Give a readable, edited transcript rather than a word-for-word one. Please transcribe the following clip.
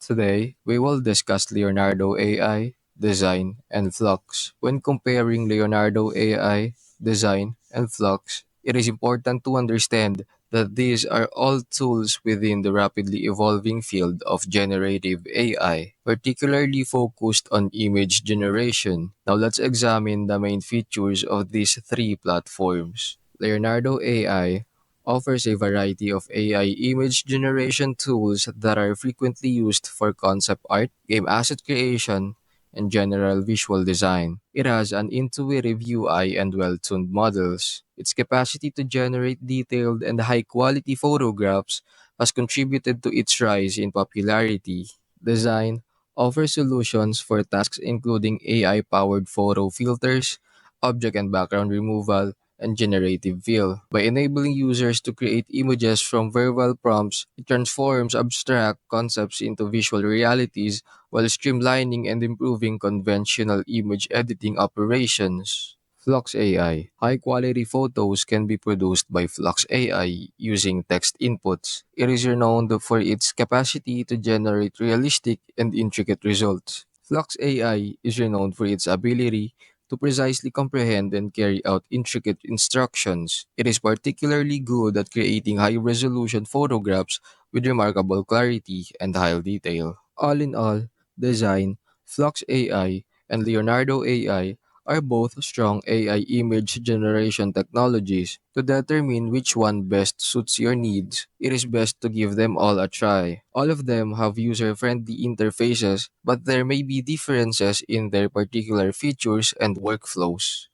Today, we will discuss Leonardo AI, design, and Flux. When comparing Leonardo AI, design, and Flux, it is important to understand that these are all tools within the rapidly evolving field of generative AI, particularly focused on image generation. Now let's examine the main features of these three platforms. Leonardo AI offers a variety of AI image generation tools that are frequently used for concept art, game asset creation, and general visual design. It has an intuitive UI and well-tuned models. Its capacity to generate detailed and high-quality photographs has contributed to its rise in popularity. Design offers solutions for tasks including AI-powered photo filters, object and background removal, and generative fill. By enabling users to create images from verbal prompts, it transforms abstract concepts into visual realities while streamlining and improving conventional image editing operations. Flux AI. High quality photos can be produced by Flux AI using text inputs. It is renowned for its capacity to generate realistic and intricate results. Flux AI is renowned for its ability to precisely comprehend and carry out intricate instructions. It is particularly good at creating high resolution photographs with remarkable clarity and high detail. All in all, design, Flux AI, and Leonardo AI are both strong AI image generation technologies. To determine which one best suits your needs, it is best to give them all a try. All of them have user friendly interfaces, but there may be differences in their particular features and workflows.